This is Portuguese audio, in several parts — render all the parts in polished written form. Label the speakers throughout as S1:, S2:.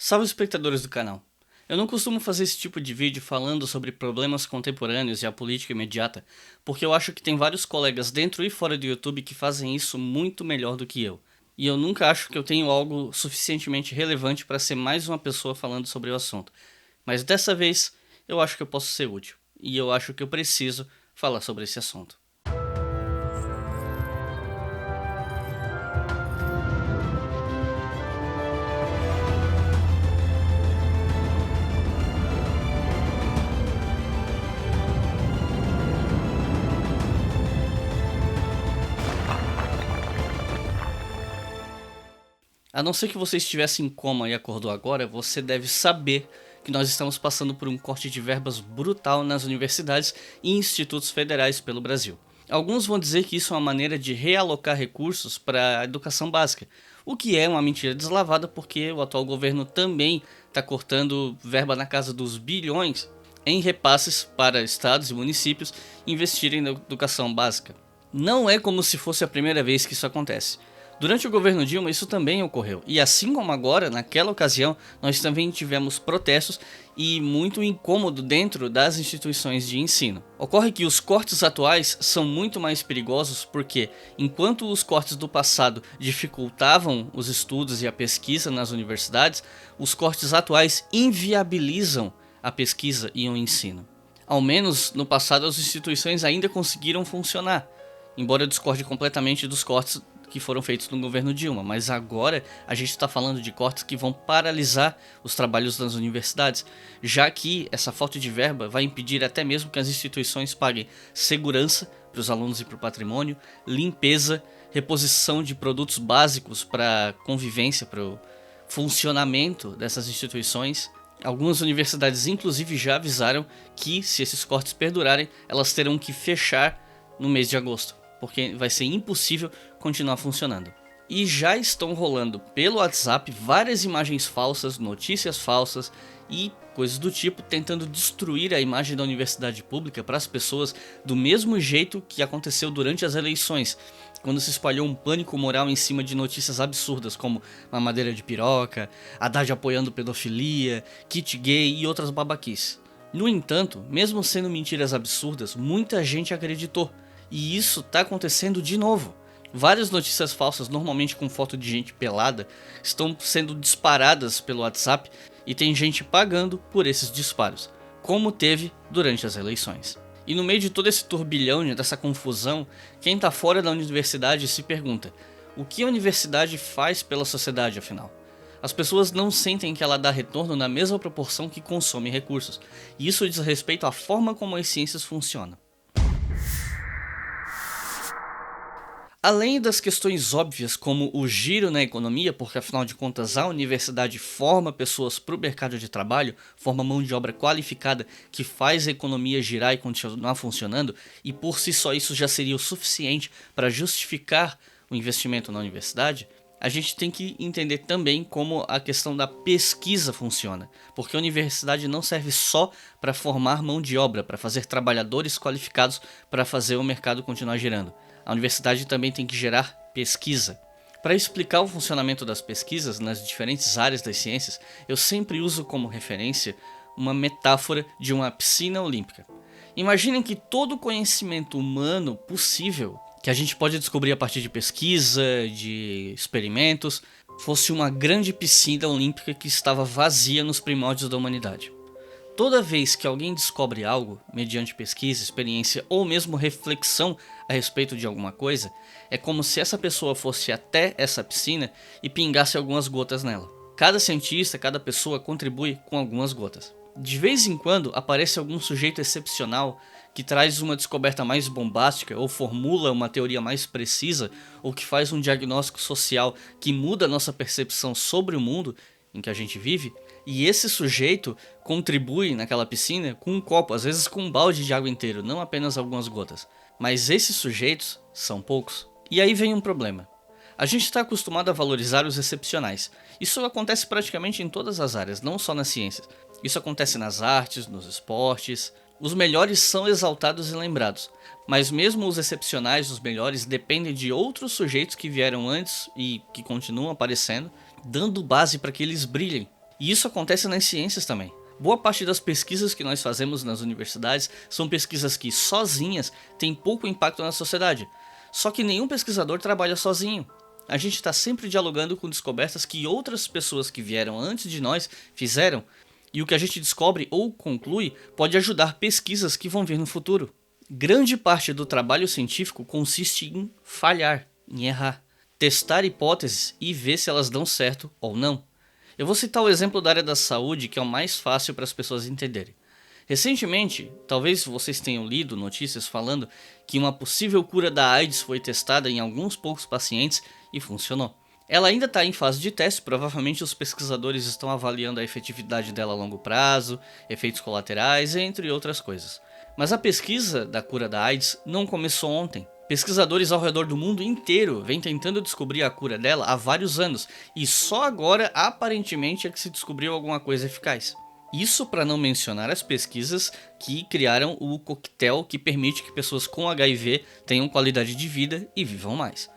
S1: Salve espectadores do canal. Eu não costumo fazer esse tipo de vídeo falando sobre problemas contemporâneos e a política imediata, porque eu acho que tem vários colegas dentro e fora do YouTube que fazem isso muito melhor do que eu. E eu nunca acho que eu tenho algo suficientemente relevante para ser mais uma pessoa falando sobre o assunto. Mas dessa vez, eu acho que eu posso ser útil. E eu acho que eu preciso falar sobre esse assunto. A não ser que você estivesse em coma e acordou agora, você deve saber que nós estamos passando por um corte de verbas brutal nas universidades e institutos federais pelo Brasil. Alguns vão dizer que isso é uma maneira de realocar recursos para a educação básica, o que é uma mentira deslavada porque o atual governo também está cortando verba na casa dos bilhões em repasses para estados e municípios investirem na educação básica. Não é como se fosse a primeira vez que isso acontece. Durante o governo Dilma isso também ocorreu, e assim como agora, naquela ocasião, nós também tivemos protestos e muito incômodo dentro das instituições de ensino. Ocorre que os cortes atuais são muito mais perigosos porque, enquanto os cortes do passado dificultavam os estudos e a pesquisa nas universidades, os cortes atuais inviabilizam a pesquisa e o ensino. Ao menos no passado as instituições ainda conseguiram funcionar, embora eu discorde completamente dos cortes que foram feitos no governo Dilma, mas agora a gente está falando de cortes que vão paralisar os trabalhos nas universidades, já que essa falta de verba vai impedir até mesmo que as instituições paguem segurança para os alunos e para o patrimônio, limpeza, reposição de produtos básicos para convivência, para o funcionamento dessas instituições. Algumas universidades inclusive já avisaram que, se esses cortes perdurarem, elas terão que fechar no mês de agosto, porque vai ser impossível continuar funcionando. E já estão rolando pelo WhatsApp várias imagens falsas, notícias falsas e coisas do tipo, tentando destruir a imagem da universidade pública para as pessoas, do mesmo jeito que aconteceu durante as eleições, quando se espalhou um pânico moral em cima de notícias absurdas como mamadeira de piroca, Haddad apoiando pedofilia, kit gay e outras babaquices. No entanto, mesmo sendo mentiras absurdas, muita gente acreditou. E isso tá acontecendo de novo. Várias notícias falsas, normalmente com foto de gente pelada, estão sendo disparadas pelo WhatsApp e tem gente pagando por esses disparos, como teve durante as eleições. E no meio de todo esse turbilhão, dessa confusão, quem tá fora da universidade se pergunta: o que a universidade faz pela sociedade afinal? As pessoas não sentem que ela dá retorno na mesma proporção que consome recursos, e isso diz respeito à forma como as ciências funcionam. Além das questões óbvias como o giro na economia, porque afinal de contas a universidade forma pessoas para o mercado de trabalho, forma mão de obra qualificada que faz a economia girar e continuar funcionando, e por si só isso já seria o suficiente para justificar o investimento na universidade, a gente tem que entender também como a questão da pesquisa funciona, porque a universidade não serve só para formar mão de obra, para fazer trabalhadores qualificados para fazer o mercado continuar girando. A universidade também tem que gerar pesquisa. Para explicar o funcionamento das pesquisas nas diferentes áreas das ciências, eu sempre uso como referência uma metáfora de uma piscina olímpica. Imaginem que todo o conhecimento humano possível, que a gente pode descobrir a partir de pesquisa, de experimentos, fosse uma grande piscina olímpica que estava vazia nos primórdios da humanidade. Toda vez que alguém descobre algo, mediante pesquisa, experiência ou mesmo reflexão a respeito de alguma coisa, é como se essa pessoa fosse até essa piscina e pingasse algumas gotas nela. Cada cientista, cada pessoa contribui com algumas gotas. De vez em quando aparece algum sujeito excepcional que traz uma descoberta mais bombástica ou formula uma teoria mais precisa ou que faz um diagnóstico social que muda a nossa percepção sobre o mundo em que a gente vive, e esse sujeito contribui naquela piscina com um copo, às vezes com um balde de água inteiro, não apenas algumas gotas. Mas esses sujeitos são poucos. E aí vem um problema. A gente está acostumado a valorizar os excepcionais. Isso acontece praticamente em todas as áreas, não só nas ciências. Isso acontece nas artes, nos esportes. Os melhores são exaltados e lembrados. Mas mesmo os excepcionais, os melhores, dependem de outros sujeitos que vieram antes e que continuam aparecendo, dando base para que eles brilhem. E isso acontece nas ciências também. Boa parte das pesquisas que nós fazemos nas universidades são pesquisas que, sozinhas, têm pouco impacto na sociedade. Só que nenhum pesquisador trabalha sozinho. A gente está sempre dialogando com descobertas que outras pessoas que vieram antes de nós fizeram, e o que a gente descobre ou conclui pode ajudar pesquisas que vão vir no futuro. Grande parte do trabalho científico consiste em falhar, em errar, testar hipóteses e ver se elas dão certo ou não. Eu vou citar o exemplo da área da saúde, que é o mais fácil para as pessoas entenderem. Recentemente, talvez vocês tenham lido notícias falando que uma possível cura da AIDS foi testada em alguns poucos pacientes e funcionou. Ela ainda está em fase de teste, provavelmente os pesquisadores estão avaliando a efetividade dela a longo prazo, efeitos colaterais, entre outras coisas. Mas a pesquisa da cura da AIDS não começou ontem. Pesquisadores ao redor do mundo inteiro vêm tentando descobrir a cura dela há vários anos, e só agora, aparentemente, é que se descobriu alguma coisa eficaz. Isso para não mencionar as pesquisas que criaram o coquetel que permite que pessoas com HIV tenham qualidade de vida e vivam mais.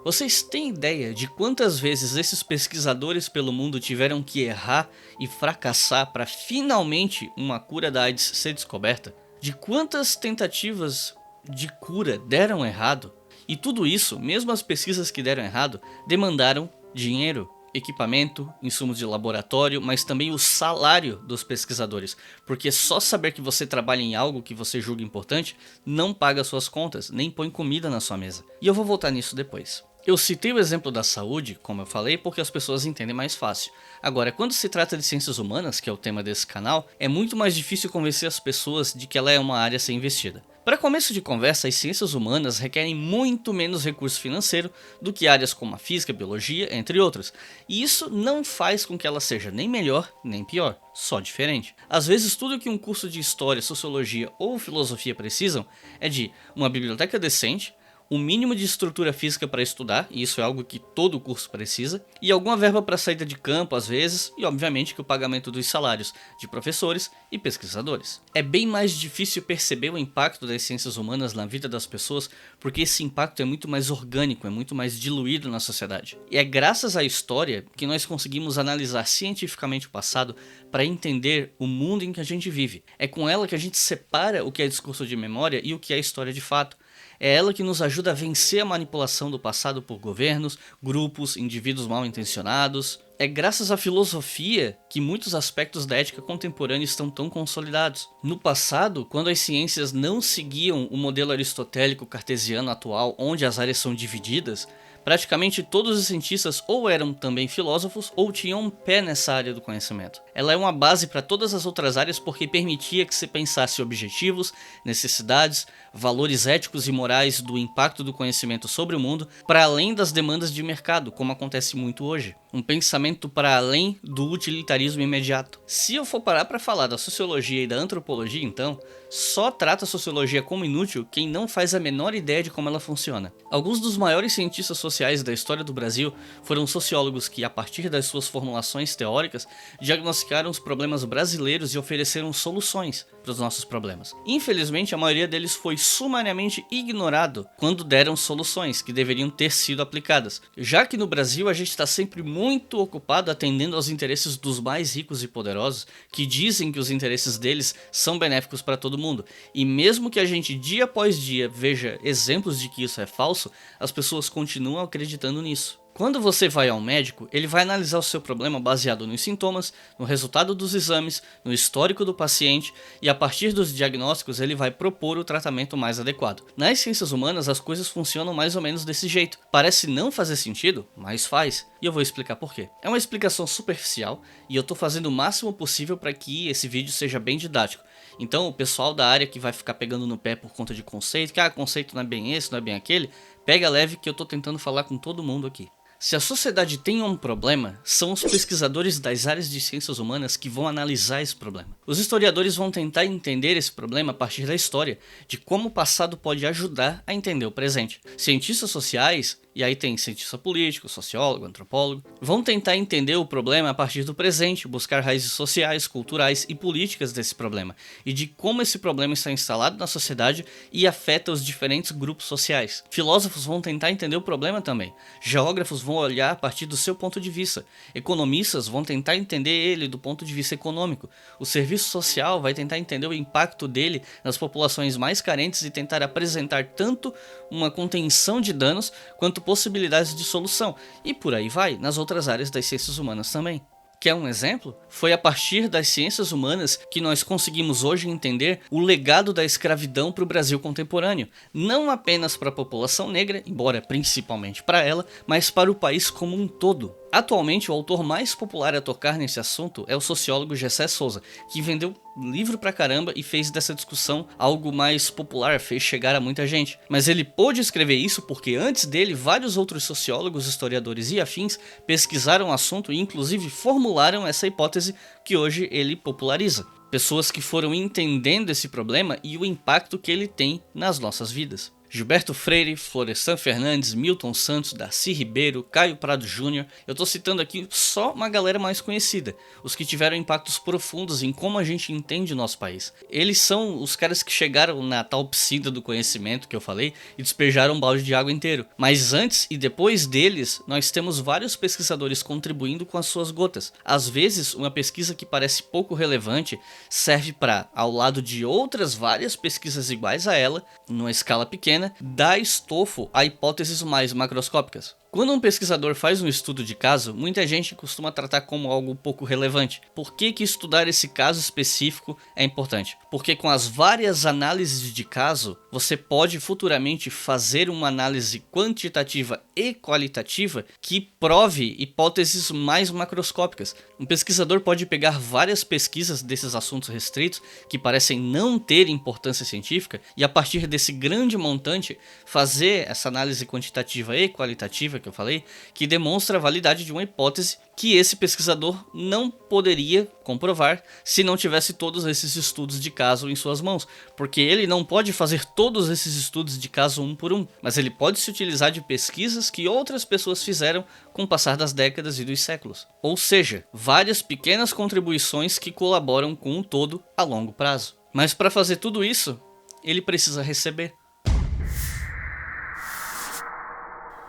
S1: Vocês têm ideia de quantas vezes esses pesquisadores pelo mundo tiveram que errar e fracassar para finalmente uma cura da AIDS ser descoberta? De quantas tentativas de cura deram errado? E tudo isso, mesmo as pesquisas que deram errado, demandaram dinheiro, equipamento, insumos de laboratório, mas também o salário dos pesquisadores, porque só saber que você trabalha em algo que você julga importante não paga suas contas, nem põe comida na sua mesa. E eu vou voltar nisso depois. Eu citei o exemplo da saúde, como eu falei, porque as pessoas entendem mais fácil. Agora, quando se trata de ciências humanas, que é o tema desse canal, é muito mais difícil convencer as pessoas de que ela é uma área a ser investida. Para começo de conversa, as ciências humanas requerem muito menos recurso financeiro do que áreas como a física, a biologia, entre outras. E isso não faz com que ela seja nem melhor, nem pior, só diferente. Às vezes tudo que um curso de história, sociologia ou filosofia precisam é de uma biblioteca decente, um mínimo de estrutura física para estudar, e isso é algo que todo curso precisa, e alguma verba para saída de campo às vezes, e obviamente que o pagamento dos salários de professores e pesquisadores. É bem mais difícil perceber o impacto das ciências humanas na vida das pessoas, porque esse impacto é muito mais orgânico, é muito mais diluído na sociedade. E é graças à história que nós conseguimos analisar cientificamente o passado para entender o mundo em que a gente vive. É com ela que a gente separa o que é discurso de memória e o que é história de fato. É ela que nos ajuda a vencer a manipulação do passado por governos, grupos, indivíduos mal intencionados. É graças à filosofia que muitos aspectos da ética contemporânea estão tão consolidados. No passado, quando as ciências não seguiam o modelo aristotélico cartesiano atual, onde as áreas são divididas, praticamente todos os cientistas ou eram também filósofos ou tinham um pé nessa área do conhecimento. Ela é uma base para todas as outras áreas porque permitia que se pensasse objetivos, necessidades, valores éticos e morais do impacto do conhecimento sobre o mundo para além das demandas de mercado, como acontece muito hoje. Um pensamento para além do utilitarismo imediato. Se eu for parar para falar da sociologia e da antropologia, então, só trata a sociologia como inútil quem não faz a menor ideia de como ela funciona. Alguns dos maiores cientistas sociais da história do Brasil foram sociólogos que, a partir das suas formulações teóricas, diagnosticaram os problemas brasileiros e ofereceram soluções para os nossos problemas. Infelizmente, a maioria deles foi sumariamente ignorado quando deram soluções que deveriam ter sido aplicadas, já que no Brasil a gente está sempre muito ocupado atendendo aos interesses dos mais ricos e poderosos, que dizem que os interesses deles são benéficos para todo mundo. E mesmo que a gente dia após dia veja exemplos de que isso é falso, as pessoas continuam acreditando nisso. Quando você vai ao médico, ele vai analisar o seu problema baseado nos sintomas, no resultado dos exames, no histórico do paciente e a partir dos diagnósticos ele vai propor o tratamento mais adequado. Nas ciências humanas as coisas funcionam mais ou menos desse jeito. Parece não fazer sentido, mas faz. E eu vou explicar por quê. É uma explicação superficial e eu estou fazendo o máximo possível para que esse vídeo seja bem didático. Então o pessoal da área que vai ficar pegando no pé por conta de conceito, que conceito não é bem esse, não é bem aquele, pega leve que eu estou tentando falar com todo mundo aqui. Se a sociedade tem um problema, são os pesquisadores das áreas de ciências humanas que vão analisar esse problema. Os historiadores vão tentar entender esse problema a partir da história, de como o passado pode ajudar a entender o presente. Cientistas sociais, E aí tem cientista político, sociólogo, antropólogo. Vão tentar entender o problema a partir do presente, buscar raízes sociais, culturais e políticas desse problema, e de como esse problema está instalado na sociedade e afeta os diferentes grupos sociais. Filósofos vão tentar entender o problema também. Geógrafos vão olhar a partir do seu ponto de vista. Economistas vão tentar entender ele do ponto de vista econômico. O serviço social vai tentar entender o impacto dele nas populações mais carentes e tentar apresentar tanto uma contenção de danos quanto possibilidades de solução, e por aí vai, nas outras áreas das ciências humanas também. Quer um exemplo? Foi a partir das ciências humanas que nós conseguimos hoje entender o legado da escravidão para o Brasil contemporâneo, não apenas para a população negra, embora principalmente para ela, mas para o país como um todo. Atualmente, o autor mais popular a tocar nesse assunto é o sociólogo Gessé Souza, que vendeu livro pra caramba e fez dessa discussão algo mais popular, fez chegar a muita gente. Mas ele pôde escrever isso porque antes dele, vários outros sociólogos, historiadores e afins pesquisaram o assunto e inclusive formularam essa hipótese que hoje ele populariza. Pessoas que foram entendendo esse problema e o impacto que ele tem nas nossas vidas. Gilberto Freire, Florestan Fernandes, Milton Santos, Darcy Ribeiro, Caio Prado Júnior. Eu tô citando aqui só uma galera mais conhecida, os que tiveram impactos profundos em como a gente entende o nosso país. Eles são os caras que chegaram na tal piscina do conhecimento que eu falei e despejaram um balde de água inteiro. Mas antes e depois deles, nós temos vários pesquisadores contribuindo com as suas gotas. Às vezes, uma pesquisa que parece pouco relevante serve para, ao lado de outras várias pesquisas iguais a ela, numa escala pequena, dá estofo a hipóteses mais macroscópicas. Quando um pesquisador faz um estudo de caso, muita gente costuma tratar como algo pouco relevante. Por que estudar esse caso específico é importante? Porque com as várias análises de caso, você pode futuramente fazer uma análise quantitativa e qualitativa que prove hipóteses mais macroscópicas. Um pesquisador pode pegar várias pesquisas desses assuntos restritos, que parecem não ter importância científica, e a partir desse grande montante, fazer essa análise quantitativa e qualitativa que eu falei, que demonstra a validade de uma hipótese que esse pesquisador não poderia comprovar se não tivesse todos esses estudos de caso em suas mãos, porque ele não pode fazer todos esses estudos de caso um por um, mas ele pode se utilizar de pesquisas que outras pessoas fizeram com o passar das décadas e dos séculos. Ou seja, várias pequenas contribuições que colaboram com um todo a longo prazo. Mas para fazer tudo isso, ele precisa receber.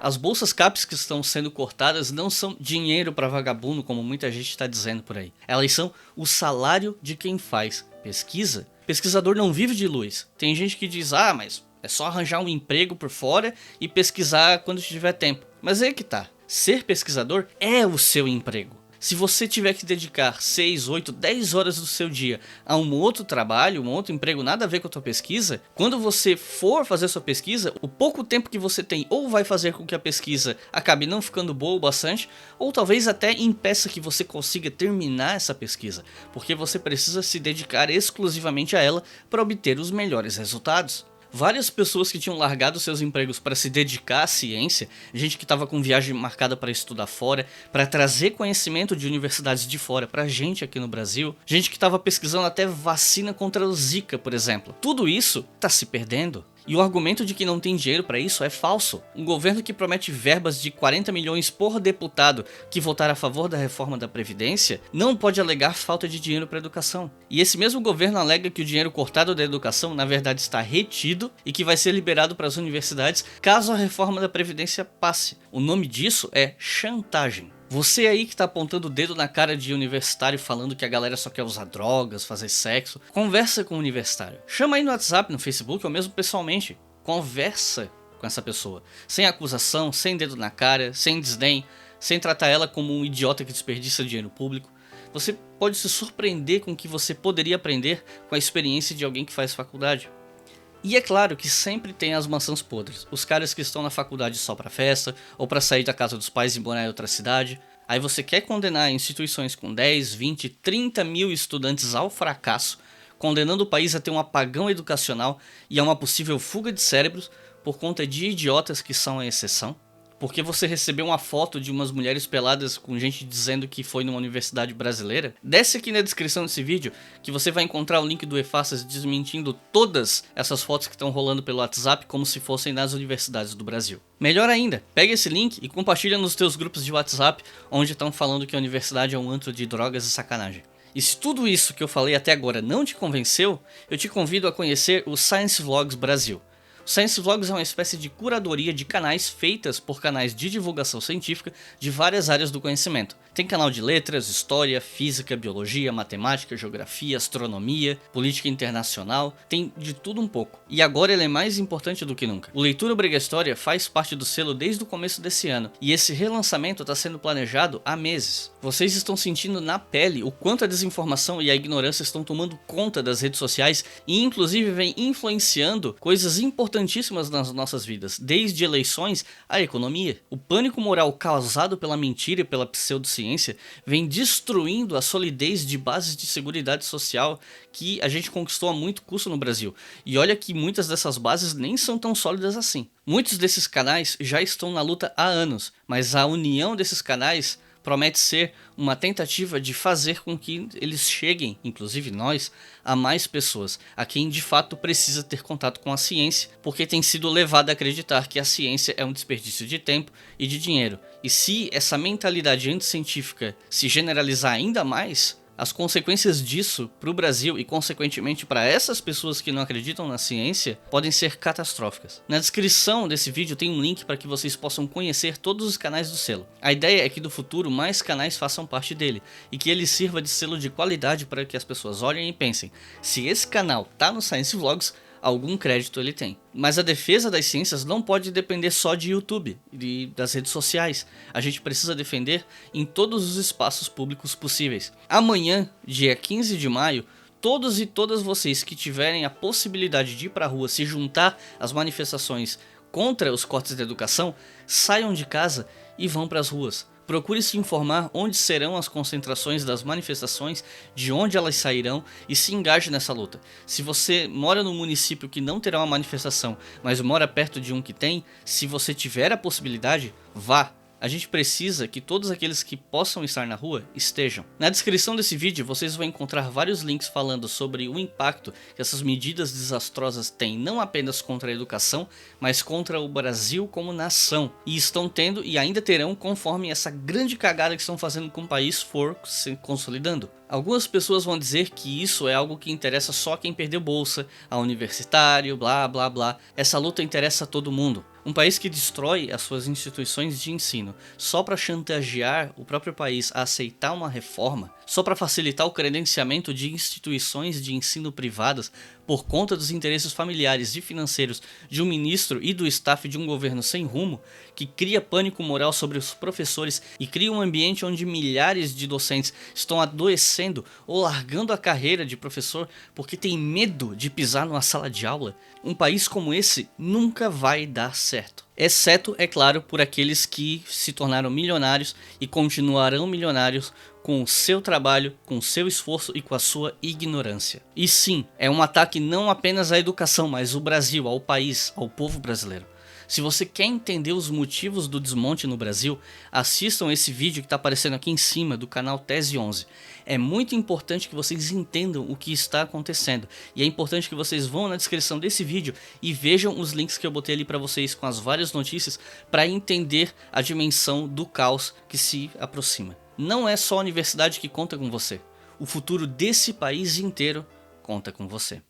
S1: As bolsas CAPES que estão sendo cortadas não são dinheiro para vagabundo, como muita gente está dizendo por aí. Elas são o salário de quem faz pesquisa. Pesquisador não vive de luz. Tem gente que diz, mas é só arranjar um emprego por fora e pesquisar quando tiver tempo. Mas é que tá. Ser pesquisador é o seu emprego. Se você tiver que dedicar 6, 8, 10 horas do seu dia a um outro trabalho, um outro emprego, nada a ver com a tua pesquisa, quando você for fazer a sua pesquisa, o pouco tempo que você tem ou vai fazer com que a pesquisa acabe não ficando boa o bastante, ou talvez até impeça que você consiga terminar essa pesquisa, porque você precisa se dedicar exclusivamente a ela para obter os melhores resultados. Várias pessoas que tinham largado seus empregos para se dedicar à ciência, gente que estava com viagem marcada para estudar fora, para trazer conhecimento de universidades de fora para a gente aqui no Brasil, gente que estava pesquisando até vacina contra o Zika, por exemplo. Tudo isso está se perdendo. E o argumento de que não tem dinheiro para isso é falso. Um governo que promete verbas de 40 milhões por deputado que votar a favor da reforma da Previdência não pode alegar falta de dinheiro para a educação. E esse mesmo governo alega que o dinheiro cortado da educação na verdade está retido e que vai ser liberado para as universidades caso a reforma da Previdência passe. O nome disso é chantagem. Você aí que tá apontando o dedo na cara de universitário falando que a galera só quer usar drogas, fazer sexo, conversa com o universitário. Chama aí no WhatsApp, no Facebook ou mesmo pessoalmente. Conversa com essa pessoa. Sem acusação, sem dedo na cara, sem desdém, sem tratar ela como um idiota que desperdiça dinheiro público. Você pode se surpreender com o que você poderia aprender com a experiência de alguém que faz faculdade. E é claro que sempre tem as maçãs podres, os caras que estão na faculdade só pra festa, ou pra sair da casa dos pais e morar em outra cidade. Aí você quer condenar instituições com 10, 20, 30 mil estudantes ao fracasso, condenando o país a ter um apagão educacional e a uma possível fuga de cérebros por conta de idiotas que são a exceção? porque você recebeu uma foto de umas mulheres peladas com gente dizendo que foi numa universidade brasileira, desce aqui na descrição desse vídeo que você vai encontrar o link do eFaças desmentindo todas essas fotos que estão rolando pelo WhatsApp como se fossem nas universidades do Brasil. Melhor ainda, pega esse link e compartilha nos teus grupos de WhatsApp onde estão falando que a universidade é um antro de drogas e sacanagem. E se tudo isso que eu falei até agora não te convenceu, eu te convido a conhecer o Science Vlogs Brasil. O Science Vlogs é uma espécie de curadoria de canais feitas por canais de divulgação científica de várias áreas do conhecimento. Tem canal de letras, história, física, biologia, matemática, geografia, astronomia, política internacional, tem de tudo um pouco. E agora ele é mais importante do que nunca. O Leitura Obriga História faz parte do selo desde o começo desse ano, e esse relançamento está sendo planejado há meses. Vocês estão sentindo na pele o quanto a desinformação e a ignorância estão tomando conta das redes sociais e inclusive vem influenciando coisas importantíssimas nas nossas vidas, desde eleições à economia. O pânico moral causado pela mentira e pela pseudociência vem destruindo a solidez de bases de seguridade social que a gente conquistou a muito custo no Brasil. E olha que muitas dessas bases nem são tão sólidas assim. Muitos desses canais já estão na luta há anos, mas a união desses canais promete ser uma tentativa de fazer com que eles cheguem, inclusive nós, a mais pessoas, a quem de fato precisa ter contato com a ciência, porque tem sido levado a acreditar que a ciência é um desperdício de tempo e de dinheiro. E se essa mentalidade anticientífica se generalizar ainda mais, as consequências disso para o Brasil e consequentemente para essas pessoas que não acreditam na ciência podem ser catastróficas. Na descrição desse vídeo tem um link para que vocês possam conhecer todos os canais do selo. A ideia é que no futuro mais canais façam parte dele e que ele sirva de selo de qualidade para que as pessoas olhem e pensem: se esse canal tá no Science Vlogs, algum crédito ele tem. Mas a defesa das ciências não pode depender só de YouTube e das redes sociais. A gente precisa defender em todos os espaços públicos possíveis. Amanhã, dia 15 de maio, todos e todas vocês que tiverem a possibilidade de ir para a rua se juntar às manifestações contra os cortes da educação, saiam de casa e vão para as ruas. Procure se informar onde serão as concentrações das manifestações, de onde elas sairão e se engaje nessa luta. Se você mora num município que não terá uma manifestação, mas mora perto de um que tem, se você tiver a possibilidade, vá. A gente precisa que todos aqueles que possam estar na rua estejam. Na descrição desse vídeo vocês vão encontrar vários links falando sobre o impacto que essas medidas desastrosas têm não apenas contra a educação, mas contra o Brasil como nação. E estão tendo e ainda terão conforme essa grande cagada que estão fazendo com o país for se consolidando. Algumas pessoas vão dizer que isso é algo que interessa só quem perdeu bolsa, a universitário, blá blá blá. Essa luta interessa a todo mundo. Um país que destrói as suas instituições de ensino só para chantagear o próprio país a aceitar uma reforma, só para facilitar o credenciamento de instituições de ensino privadas por conta dos interesses familiares e financeiros de um ministro e do staff de um governo sem rumo, que cria pânico moral sobre os professores e cria um ambiente onde milhares de docentes estão adoecendo ou largando a carreira de professor porque tem medo de pisar numa sala de aula. Um país como esse nunca vai dar certo. Exceto, é claro, por aqueles que se tornaram milionários e continuarão milionários com o seu trabalho, com o seu esforço e com a sua ignorância. E sim, é um ataque não apenas à educação, mas ao Brasil, ao país, ao povo brasileiro. Se você quer entender os motivos do desmonte no Brasil, assistam esse vídeo que está aparecendo aqui em cima do canal Tese 11. É muito importante que vocês entendam o que está acontecendo. E é importante que vocês vão na descrição desse vídeo e vejam os links que eu botei ali para vocês com as várias notícias para entender a dimensão do caos que se aproxima. Não é só a universidade que conta com você. O futuro desse país inteiro conta com você.